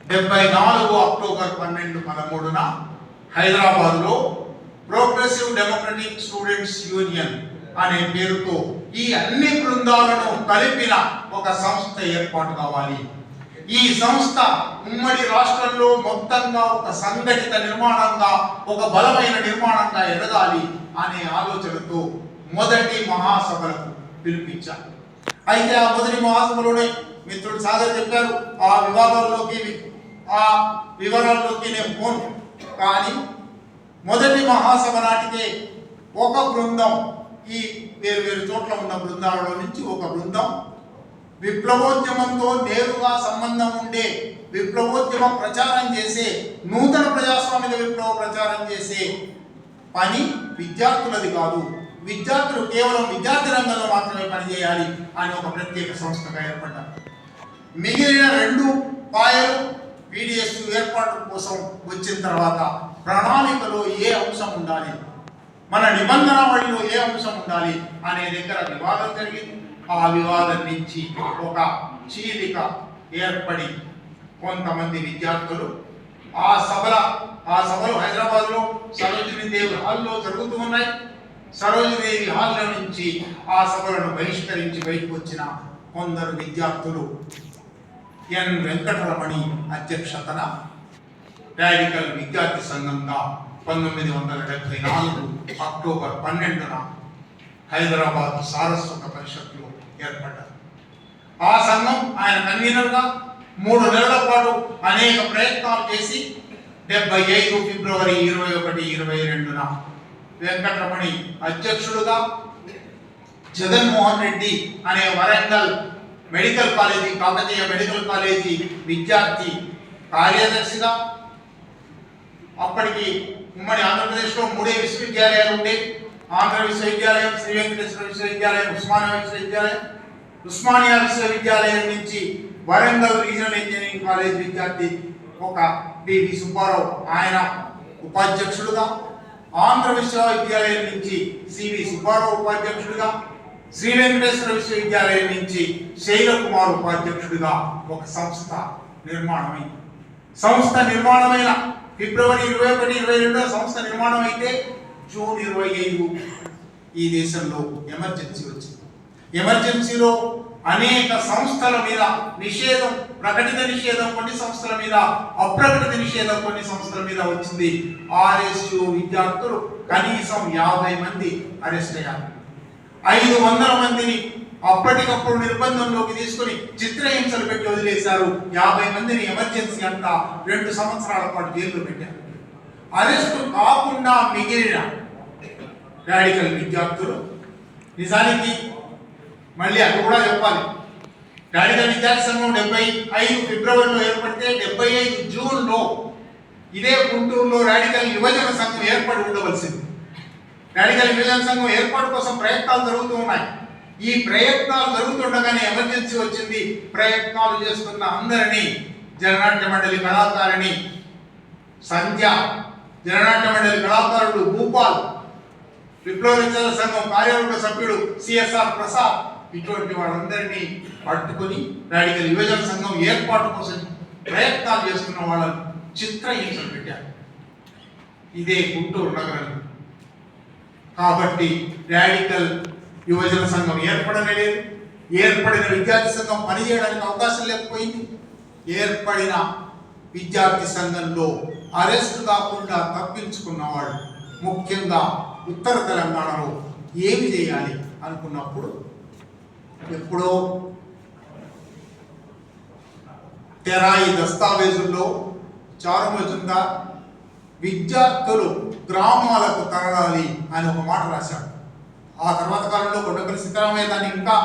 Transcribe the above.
74 October 12-13 హైదరాబాద్లో progressive democratic students union అనే పేరుతో ఈ అన్ని బృందాలను కలిపిన ఒక సంస్థ ఏర్పాటు కావాలి. ఈ సంస్థ ఉమ్మడి రాష్ట్రంలో మొత్తంగా ఒక సంఘటిత నిర్మాణంగా, ఒక బలమైన నిర్మాణంగా ఎదగాలి అనే ఆలోచనతో మొదటి మహాసభలకు పిలిపించారు. అయితే ఆ మొదటి మహాసభలోనే మిత్రుడు సాగర్ చెప్పారు, ఆ వివరాల్లోకి నేను పోను. కానీ మొదటి మహాసభ నాటికే ఒక బృందం, ఈ వేరు వేరు చోట్ల ఉన్న బృందాలలో నుంచి ఒక బృందం విప్లవోద్యమంతో నేరుగా సంబంధం ఉండే, విప్లవోద్యమ ప్రచారం చేసే, నూతన ప్రజాస్వామిక విప్లవ ప్రచారం చేసే పని విద్యార్థులది కాదు, విద్యార్థులు కేవలం విద్యార్థి రంగంలో మాత్రమే పనిచేయాలి అని ఒక ప్రత్యేక సంస్థగా ఏర్పడ్డారు. మిగిలిన 2 పాయలు PDS ఏర్పాటు కోసం వచ్చిన తర్వాత ప్రణాళికలో ఏ అంశం ఉండాలి, మన నిబంధనావళిలో ఏ అంశం ఉండాలి అనే దగ్గర వివాదం జరిగింది. ఆ వివాదం నుంచి ఒక చీలిక ఏర్పడి కొంతమంది విద్యార్థులు ఆ సభలు హైదరాబాద్లో సరోజినీదేవి హాల్లో జరుగుతూ ఉన్నాయి. సరోజినీదేవి హాల్లో నుంచి ఆ సభలను బహిష్కరించి బయటకు వచ్చిన కొందరు విద్యార్థులు ఎన్ వెంకటరమణి అధ్యక్షతన రాడికల్ విద్యార్థి సంఘంగా 1974 అక్టోబర్ 12న హైదరాబాద్ సారస్వత పరిషత్లో ఏర్పడ్డారు. ఆ సంఘం ఆయన కన్వీనర్గా 3 నెలల పాటు అనేక ప్రయత్నాలు చేసి 75 ఫిబ్రవరి 21, 22న వెంకటరమణి అధ్యక్షుడుగా, జగన్మోహన్ రెడ్డి అనే Warangal medical college, Kakatiya medical college విద్యార్థి కార్యదర్శిగా, అప్పటికి ఉమ్మడి ఆంధ్రప్రదేశ్లో 3 విశ్వవిద్యాలయాలు ఉండే, ఆంధ్ర విశ్వవిద్యాలయం, శ్రీ వెంకటేశ్వర విశ్వవిద్యాలయం, ఉస్మానియా విశ్వవిద్యాలయం నుంచి వరంగల్ రీజనల్ ఇంజనీరింగ్ కాలేజ్ విద్యార్థి ఒక పివి సుబ్బారావు ఆయన ఉపాధ్యక్షుడుగా, ఆంధ్ర విశ్వవిద్యాలయం నుంచి సివి సుబ్బారావు ఉపాధ్యక్షుడిగా, శ్రీ వెంకటేశ్వర విశ్వవిద్యాలయం నుంచి శైలకుమార్ ఉపాధ్యక్షుడిగా ఒక సంస్థ నిర్మాణమైంది. సంస్థ నిర్మాణమైన ఫిబ్రవరి 21, 22 సంస్థ నిర్మాణం అయితే జూన్ 25 ఈ దేశంలో ఎమర్జెన్సీ వచ్చింది. ఎమర్జెన్సీలో అనేక సంస్థల మీద నిషేధం, ప్రకటిత నిషేధం కొన్ని సంస్థల మీద, అప్రకటిత నిషేధం కొన్ని సంస్థల మీద వచ్చింది. RSU విద్యార్థులు కనీసం 50 మంది అరెస్ట్ అయ్యారు. 500 మందిని అప్పటికప్పుడు నిర్బంధంలోకి తీసుకుని చిత్రహింసలు పెట్టి వదిలేశారు. 50 మందిని ఎమర్జెన్సీ అంతా 2 సంవత్సరాల పాటు జైల్లో పెట్టారు. అరెస్టు కాకుండా మిగిలిన రాడికల్ విద్యార్థులు, నిజానికి మళ్ళీ అక్కడ కూడా చెప్పాలి, రాడికల్ విద్యార్థి సంఘం 75 ఫిబ్రవరిలో ఏర్పడితే 75 జూన్లో ఇదే గుంటూరులో రాడికల్ యువజన సంఘం ఏర్పడి ఉండవలసింది. రాడికల్ యువజన సంఘం ఏర్పాటు కోసం ప్రయత్నాలు జరుగుతూ ఉన్నాయి. ఈ ప్రయత్నాలు జరుగుతుండగానే ఎమర్జెన్సీ వచ్చింది. ప్రయత్నాలు చేస్తున్న అందరినీ జననాట్య మండలి కళాకారిణి సంధ్య, జననాట్య మండలి కళాకారుడు భూపాల్, విప్లవ విద్యార్థి సంఘం కార్యవర్గ సభ్యుడు సిఎస్ఆర్ ప్రసాద్, ఇటువంటి వాళ్ళందరినీ పట్టుకొని రాడికల్ యువజన సంఘం ఏర్పాటు కోసం ప్రయత్నాలు చేస్తున్న వాళ్ళను చిత్రహింసలు పెట్టారు. ఇదే గుంటూరు నగరం. కాబట్టి రాడికల్ యువజన సంఘం ఏర్పడలేదు. ఏర్పడిన విద్యార్థి సంఘం పనిచేయడానికి అవకాశం లేకపోయింది. ఏర్పడిన విద్యార్థి సంఘంలో అరెస్ట్ కాకుండా తప్పించుకున్న వాళ్ళు, ముఖ్యంగా ఉత్తర తెలంగాణలో ఏమి చేయాలి అనుకున్నప్పుడు, ఎప్పుడో తెరాయి దస్తావేజుల్లో చారు మజుందార్ విద్యార్థులు గ్రామాలకు తరలాలి అని ఒక మాట రాశాడు. ఆ తర్వాత కాలంలో కొండపల్లి సీతారామయ్య దాన్ని ఇంకా